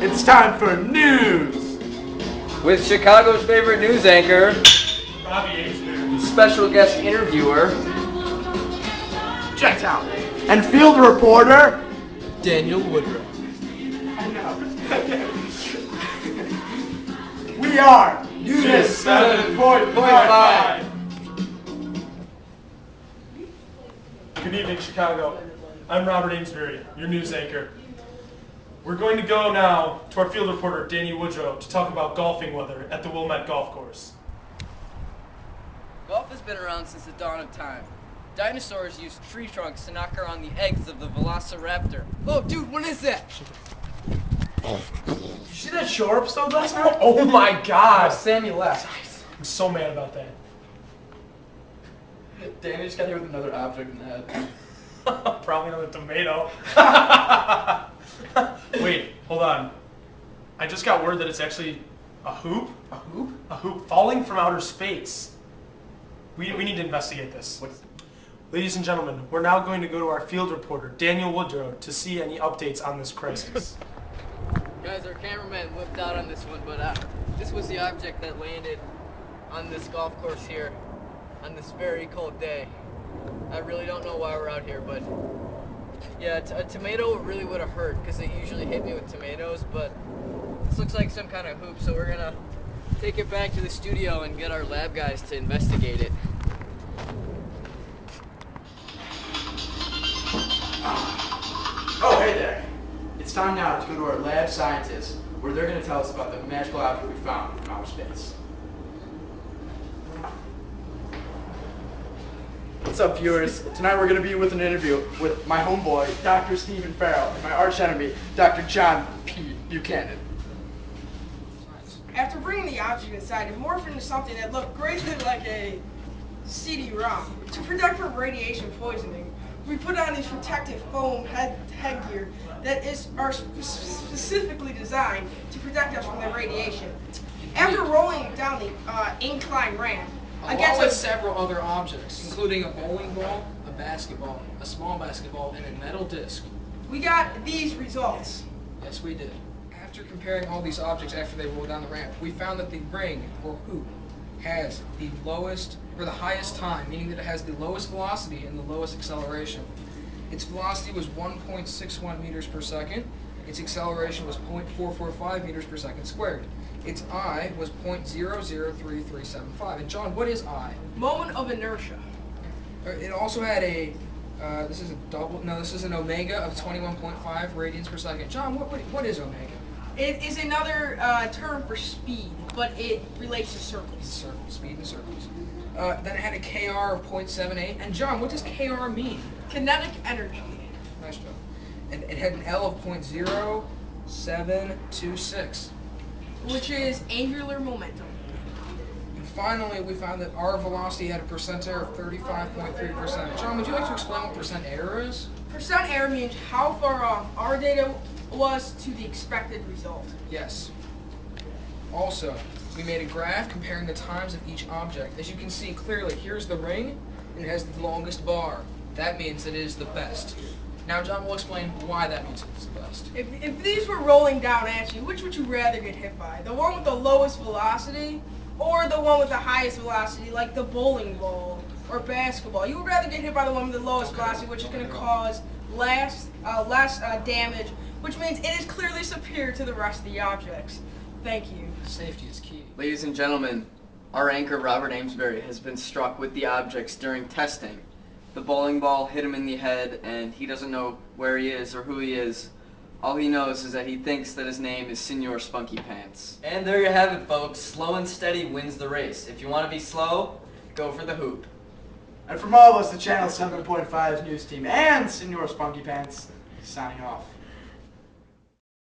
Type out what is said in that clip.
It's time for news! With Chicago's favorite news anchor, special guest interviewer, Check out. And field reporter, Daniel Woodrow. I know. We are Unit 7.5. Good evening, Chicago. I'm Robert Amesbury, your news anchor. We're going to go now to our field reporter, Danny Woodrow, to talk about golfing weather at the Wilmette Golf Course. Golf has been around since the dawn of time. Dinosaurs used tree trunks to knock around the eggs of the velociraptor. Oh, dude, what is that? You see that shore episode last night? Oh my God! Sammy left. I'm so mad about that. Danny just got hit with another object in the head. Probably another tomato. Wait, hold on. I just got word that it's actually a hoop. A hoop? A hoop falling from outer space. We need to investigate this. Ladies and gentlemen, we're now going to go to our field reporter, Daniel Woodrow, to see any updates on this crisis. Guys, our cameraman whipped out on this one, but this was the object that landed on this golf course here on this very cold day. I really don't know why we're out here, but yeah, a tomato really would have hurt because they usually hit me with tomatoes, but this looks like some kind of hoop, so we're gonna take it back to the studio and get our lab guys to investigate it. Oh, hey there. It's time now to go to our lab scientists, where they're going to tell us about the magical object we found from outer space. What's up, viewers? Tonight we're going to be with an interview with my homeboy, Dr. Stephen Farrell, and my arch enemy, Dr. John P. Buchanan. After bringing the object inside, it morphed into something that looked greatly like a CD-ROM. To protect from radiation poisoning, we put on these protective foam headgear that are specifically designed to protect us from the radiation. After rolling down the incline ramp, Along with several other objects, including a bowling ball, a basketball, a small basketball, and a metal disc. we got these results. Yes, we did. After comparing all these objects after they rolled down the ramp, we found that the ring, or hoop, has the lowest, or the highest time, meaning that it has the lowest velocity and the lowest acceleration. Its velocity was 1.61 meters per second. Its acceleration was 0.445 meters per second squared. Its I was 0.003375. And John, what is I? Moment of inertia. It also had a, this is an omega of 21.5 radians per second. John, what is omega? It is another term for speed, but it relates to circles. Speed in circles. Then it had a KR of 0.78. And John, what does KR mean? Kinetic energy. Nice job. And it had an L of 0.0726. Which is angular momentum. And finally, we found that our velocity had a percent error of 35.3%. John, would you like to explain what percent error is? Percent error means how far off our data was to the expected result. Yes. Also, we made a graph comparing the times of each object. As you can see clearly, here's the ring, and it has the longest bar. That means that it is the best. Now John will explain why that means it's the best. If these were rolling down at you, which would you rather get hit by? The one with the lowest velocity, or the one with the highest velocity, like the bowling ball or basketball? You would rather get hit by the one with the lowest velocity, which is going to cause less damage, which means it is clearly superior to the rest of the objects. Thank you. Safety is key. Ladies and gentlemen, our anchor Robert Amesbury has been struck with the objects during testing. The bowling ball hit him in the head, and he doesn't know where he is or who he is. All he knows is that he thinks that his name is Senor Spunky Pants. And there you have it, folks. Slow and steady wins the race. If you want to be slow, go for the hoop. And from all of us, the Channel 7.5 news team and Senor Spunky Pants, signing off.